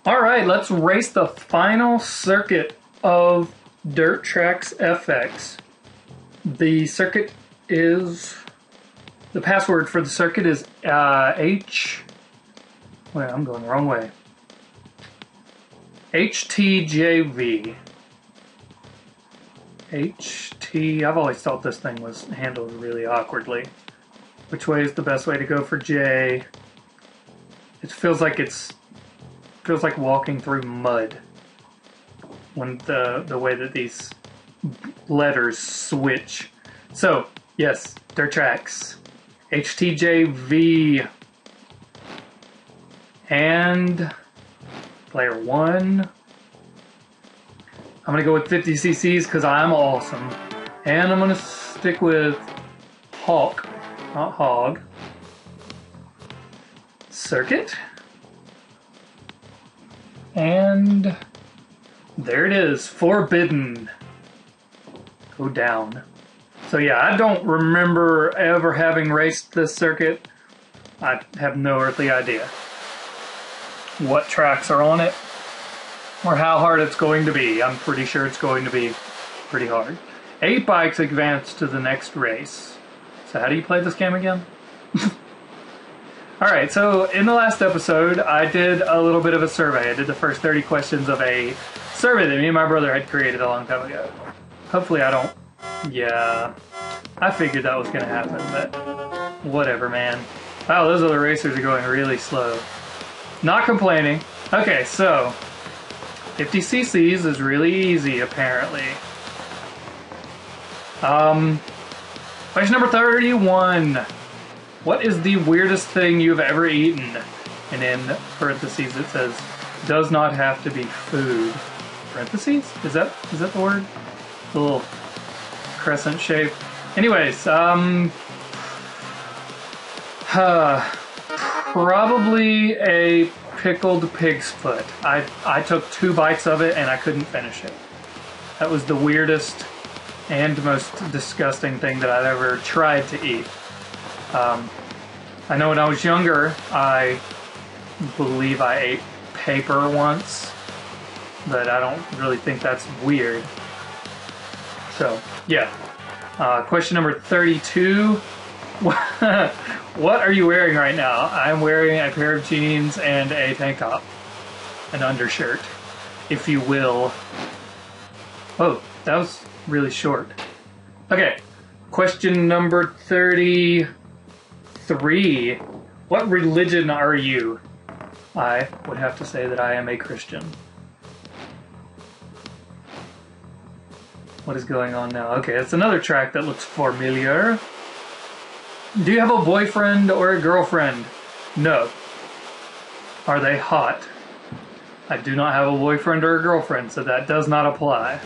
Alright, let's race the final circuit of Dirt Trax FX. The circuit is... The password for the circuit is Wait, I'm going the wrong way. HTJV. I've always thought this thing was handled really awkwardly. Which way is the best way to go for J? It feels like walking through mud when the way that these letters switch. So, yes, Dirt Trax. HTJV. And player 1. I'm gonna go with 50 cc's because I'm awesome. And I'm gonna stick with Hawk, not Hog. Circuit. And there it is, Forbidden. Go down. So yeah, I don't remember ever having raced this circuit. I have no earthly idea what tracks are on it or how hard it's going to be. I'm pretty sure it's going to be pretty hard. 8 bikes advance to the next race. So how do you play this game again? Alright, so in the last episode, I did a little bit of a survey. I did the first 30 questions of a survey that me and my brother had created a long time ago. Hopefully I don't... Yeah, I figured that was going to happen, but whatever, man. Wow, those other racers are going really slow. Not complaining. Okay, so 50 cc's is really easy, apparently. Question number 31. What is the weirdest thing you've ever eaten? And in parentheses it says, does not have to be food. Parentheses? Is that the word? The little crescent shape. Anyways, probably a pickled pig's foot. I took 2 bites of it and I couldn't finish it. That was the weirdest and most disgusting thing that I've ever tried to eat. I know when I was younger, I believe I ate paper once, but I don't really think that's weird. So, yeah. Question number 32. What are you wearing right now? I'm wearing a pair of jeans and a tank top. An undershirt, if you will. Oh, that was really short. Okay, question number 33. What religion are you? I would have to say that I am a Christian. What is going on now? Okay, it's another track that looks familiar. Do you have a boyfriend or a girlfriend? No. Are they hot? I do not have a boyfriend or a girlfriend, so that does not apply.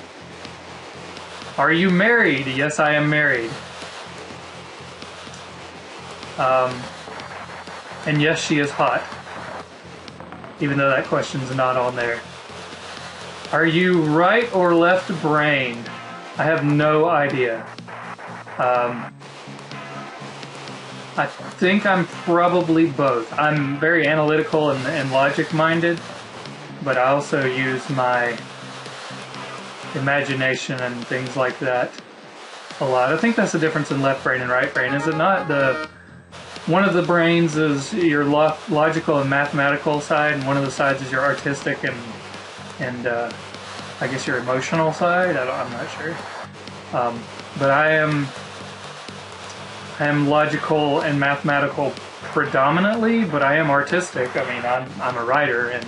Are you married? Yes, I am married. And yes, she is hot. Even though that question's not on there. Are you right or left brained? I have no idea. I think I'm probably both. I'm very analytical and logic-minded, but I also use my imagination and things like that a lot. I think that's the difference in left brain and right brain, is it not? One of the brains is your logical and mathematical side, and one of the sides is your artistic and I guess your emotional side. I'm not sure. But I am logical and mathematical predominantly, but I am artistic. I mean, I'm a writer, and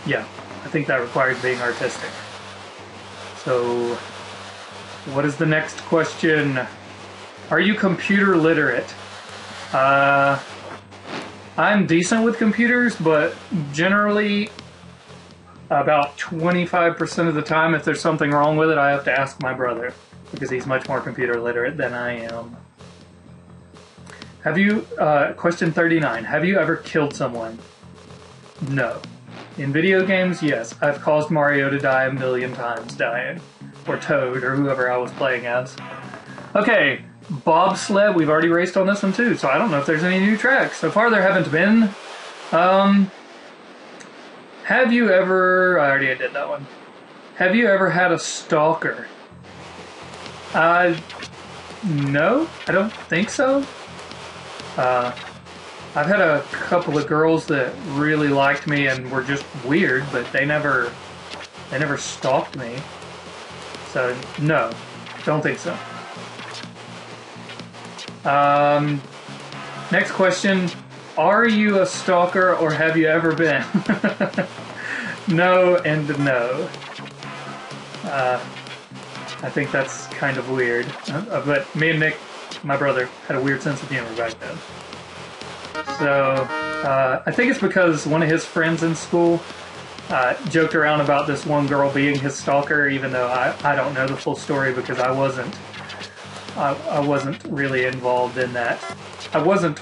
yeah, I think that requires being artistic. So, what is the next question? Are you computer literate? I'm decent with computers, but generally, about 25% of the time, if there's something wrong with it, I have to ask my brother, because he's much more computer literate than I am. Have you, question 39, have you ever killed someone? No. In video games, yes. I've caused Mario to die a million times dying. Or Toad, or whoever I was playing as. Okay, bobsled, we've already raced on this one too, so I don't know if there's any new tracks. So far there haven't been Um, have you ever... I already did that one. Have you ever had a stalker? No, I don't think so. I've had a couple of girls that really liked me and were just weird, but they never stalked me. So, no, don't think so. Next question. Are you a stalker or have you ever been? No and no. I think that's kind of weird. But me and Nick, my brother, had a weird sense of humor back then. So, I think it's because one of his friends in school joked around about this one girl being his stalker, even though I don't know the full story because I wasn't really involved in that. I wasn't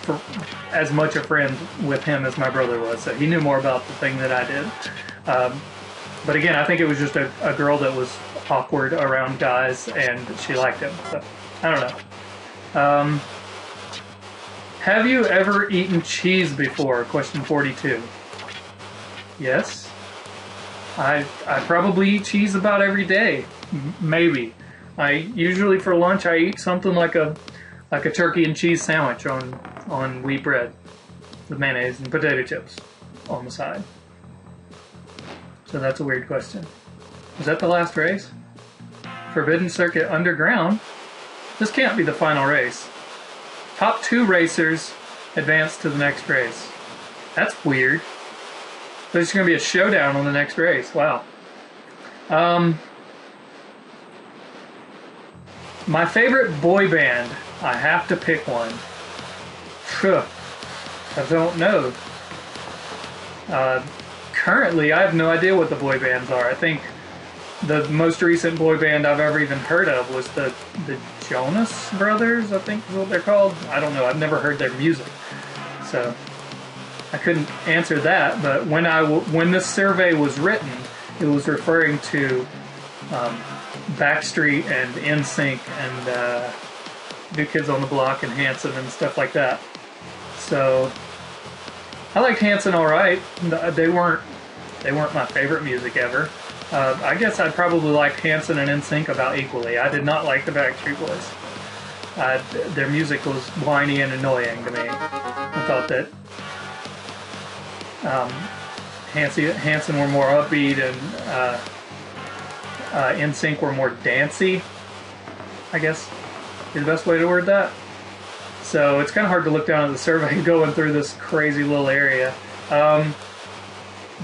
as much a friend with him as my brother was, so he knew more about the thing that I did. But again, I think it was just a girl that was awkward around guys, and she liked him. So, I don't know. Have you ever eaten cheese before? Question 42. Yes. I probably eat cheese about every day. Maybe. Usually for lunch I eat something like a turkey and cheese sandwich on wheat bread with mayonnaise and potato chips on the side. So that's a weird question. Was that the last race? Forbidden Circuit Underground? This can't be the final race. Top 2 racers advance to the next race. That's weird. There's going to be a showdown on the next race. Wow. My favorite boy band. I have to pick one. I don't know. Currently, I have no idea what the boy bands are. I think the most recent boy band I've ever even heard of was the Jonas Brothers, I think is what they're called. I don't know. I've never heard their music. So I couldn't answer that. But when this survey was written, it was referring to Backstreet and NSYNC and New Kids on the Block and Hanson and stuff like that. So I liked Hanson all right. They weren't my favorite music ever. I guess I probably liked Hanson and NSYNC about equally. I did not like the Backstreet Boys. Their music was whiny and annoying to me. I thought that Hanson were more upbeat and NSYNC were more dancey, I guess is the best way to word that. So it's kind of hard to look down at the survey going through this crazy little area.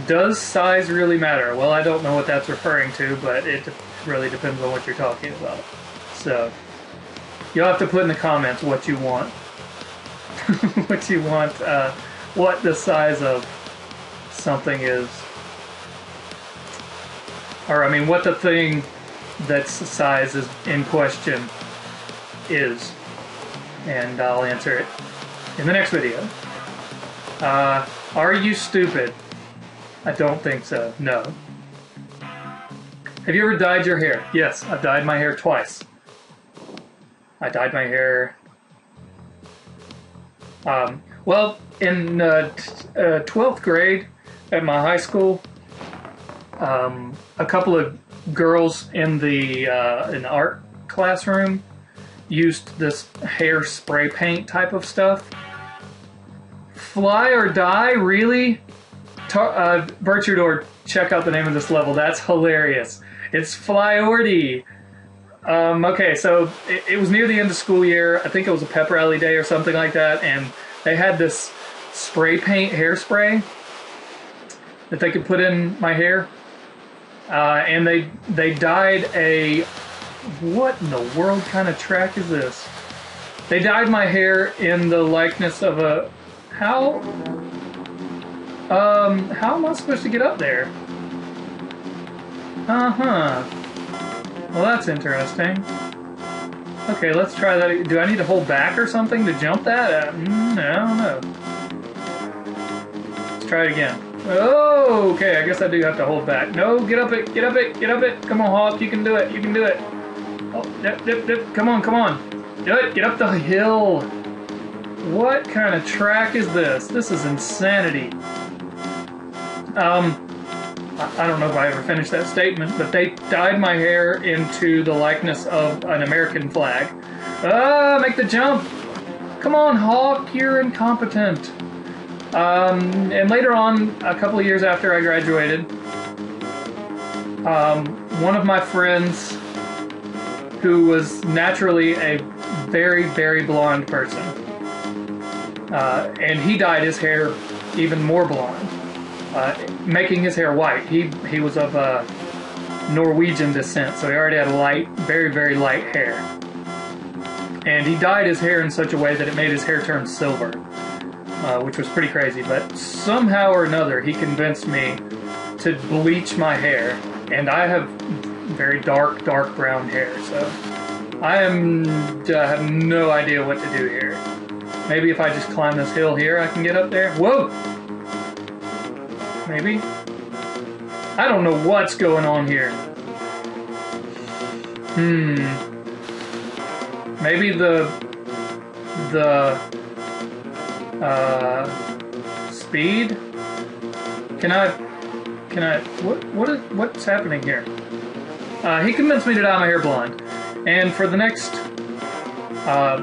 Does size really matter? Well, I don't know what that's referring to, but it really depends on what you're talking about. So you'll have to put in the comments what you want. What the size of something is. Or, I mean, what the thing that's the size is in question is. And I'll answer it in the next video. Are you stupid? I don't think so. No. Have you ever dyed your hair? Yes, I've dyed my hair twice. I dyed my hair... well, in 12th grade at my high school, a couple of girls in the art classroom used this hair spray paint type of stuff. Fly or die? Really? Birchard, check out the name of this level. That's hilarious. It's Flyordy. Okay, so it was near the end of school year. I think it was a pep rally day or something like that, and they had this spray paint hairspray that they could put in my hair, and they dyed a... What in the world kind of track is this? They dyed my hair in the likeness of a... How am I supposed to get up there? Uh-huh. Well, that's interesting. Okay, let's try that. Do I need to hold back or something to jump that? I don't know. Let's try it again. Oh, okay, I guess I do have to hold back. No, get up it, get up it, get up it. Come on, Hawk, you can do it, you can do it. Oh, dip, dip, dip. Come on, come on. Do it, get up the hill. What kind of track is this? This is insanity. I don't know if I ever finished that statement, but they dyed my hair into the likeness of an American flag. Ah, make the jump! Come on, Hawk, you're incompetent. And later on, a couple of years after I graduated, one of my friends, who was naturally a very, very blonde person, and he dyed his hair even more blonde, making his hair white. He was of Norwegian descent, so he already had light, very, very light hair. And he dyed his hair in such a way that it made his hair turn silver, which was pretty crazy. But somehow or another, he convinced me to bleach my hair, and I have very dark, dark brown hair, so I have no idea what to do here. Maybe if I just climb this hill here, I can get up there. Whoa! Maybe? I don't know what's going on here. Maybe the speed? Can I, what's happening here? He convinced me to dye my hair blonde. And for the next, I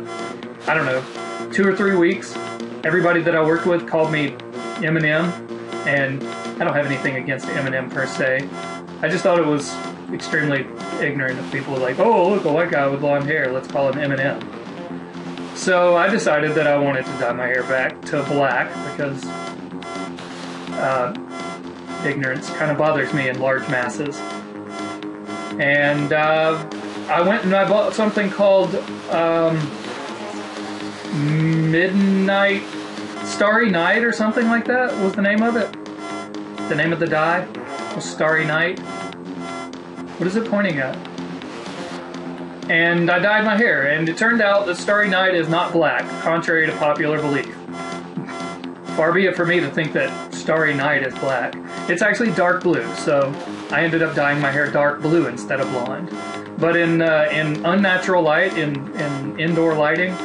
don't know, 2 or 3 weeks, everybody that I worked with called me Eminem, and I don't have anything against Eminem per se. I just thought it was extremely ignorant of people like, oh, look, a white guy with blonde hair, let's call him Eminem. So I decided that I wanted to dye my hair back to black because ignorance kind of bothers me in large masses. And I went and I bought something called Midnight Starry Night or something like that was the name of it. The name of the dye was Starry Night. What is it pointing at? And I dyed my hair, and it turned out that Starry Night is not black, contrary to popular belief. Far be it for me to think that Starry Night is black. It's actually dark blue, so I ended up dyeing my hair dark blue instead of blonde. But in unnatural light, in indoor lighting,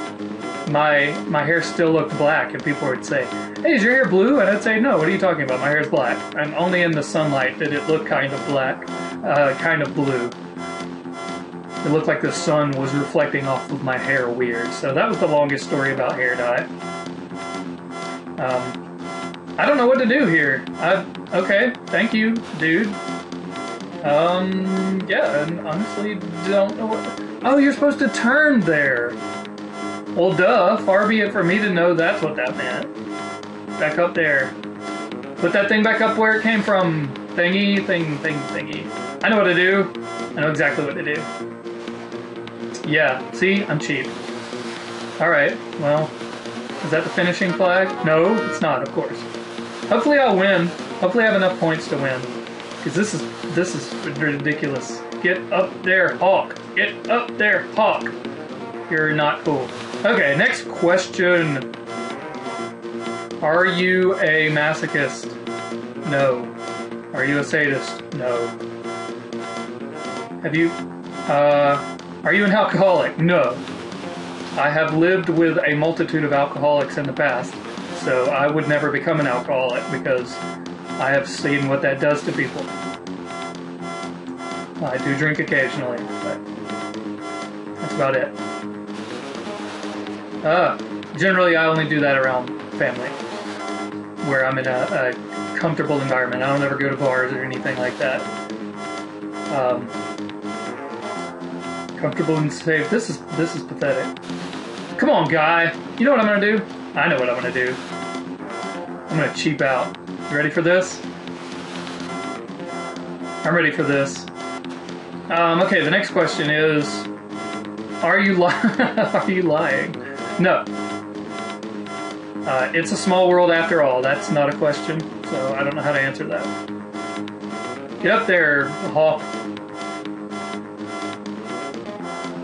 my hair still looked black, and people would say, hey, is your hair blue? And I'd say, no, what are you talking about? My hair's black. And only in the sunlight did it look kind of black, kind of blue. It looked like the sun was reflecting off of my hair weird. So that was the longest story about hair dye. I don't know what to do here. Okay, thank you, dude. Yeah, and honestly don't know what... Oh, you're supposed to turn there. Well, duh, far be it for me to know that's what that meant. Back up there. Put that thing back up where it came from. Thingy. I know what to do. I know exactly what to do. Yeah, see? I'm cheap. Alright, well, is that the finishing flag? No, it's not, of course. Hopefully I'll win. Hopefully I have enough points to win. Because this is ridiculous. Get up there, Hawk. Get up there, Hawk. You're not cool. Okay, next question. Are you a masochist? No. Are you a sadist? No. Are you an alcoholic? No. I have lived with a multitude of alcoholics in the past, so I would never become an alcoholic because I have seen what that does to people. I do drink occasionally, but that's about it. Generally, I only do that around family, where I'm in a comfortable environment. I don't ever go to bars or anything like that. Comfortable and safe. This is pathetic. Come on, guy. You know what I'm gonna do? I know what I'm gonna do. I'm gonna cheap out. You ready for this? I'm ready for this. Okay, the next question is, are you are you lying? No. It's a small world after all. That's not a question, so I don't know how to answer that. Get up there, Hawk.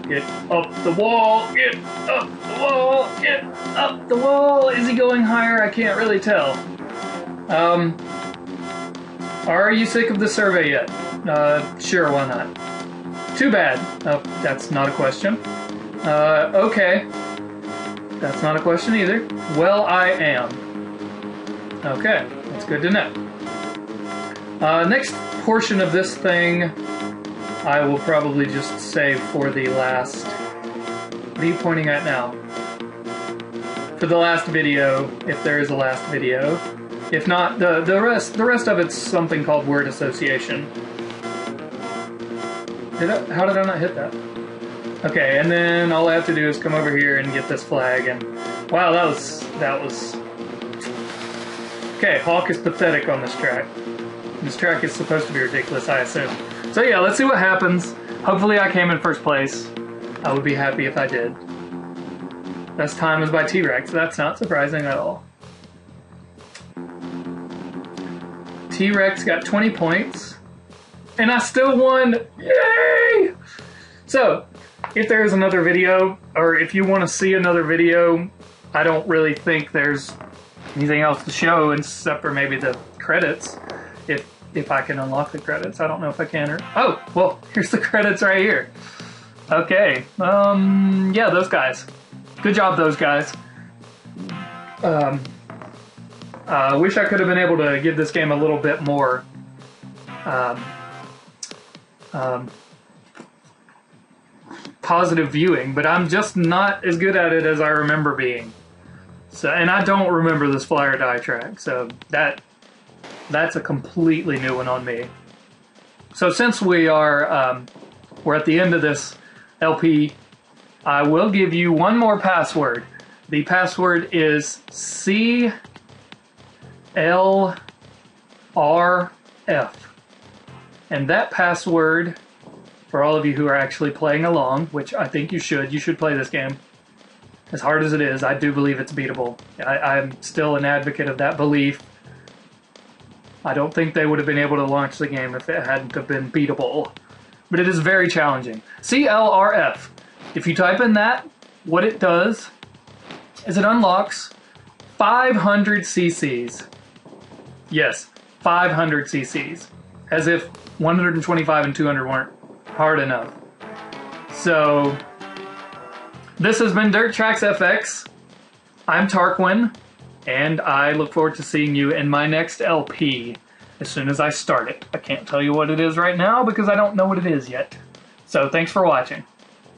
Get up the wall! Get up the wall! Get up the wall! Is he going higher? I can't really tell. Are you sick of the survey yet? Sure, why not? Too bad. Oh, that's not a question. Okay. That's not a question either. Well, I am. Okay, that's good to know. Next portion of this thing, I will probably just save for the last... What are you pointing at now? For the last video, if there is a last video. If not, the rest of it's something called word association. How did I not hit that? Okay, and then all I have to do is come over here and get this flag, and wow, that was... Okay, Hawk is pathetic on this track. This track is supposed to be ridiculous, I assume. So yeah, let's see what happens. Hopefully I came in first place. I would be happy if I did. Best time was by T-Rex. That's not surprising at all. T-Rex got 20 points. And I still won! Yay! So, if there's another video, or if you want to see another video, I don't really think there's anything else to show except for maybe the credits. If I can unlock the credits. I don't know if I can or... Oh! Well, here's the credits right here. Okay. Yeah, those guys. Good job, those guys. I wish I could have been able to give this game a little bit more positive viewing, but I'm just not as good at it as I remember being. So, and I don't remember this fly or die track, so that's a completely new one on me. So since we are we're at the end of this LP, I will give you one more password. The password is CLRF. And that password, for all of you who are actually playing along, which I think you should play this game. As hard as it is, I do believe it's beatable. I'm still an advocate of that belief. I don't think they would have been able to launch the game if it hadn't have been beatable. But it is very challenging. CLRF. If you type in that, what it does is it unlocks 500 CCs. Yes, 500 CCs. As if 125 and 200 weren't hard enough. So, this has been Dirt Trax FX. I'm Tarquin, and I look forward to seeing you in my next LP as soon as I start it. I can't tell you what it is right now because I don't know what it is yet. So, thanks for watching.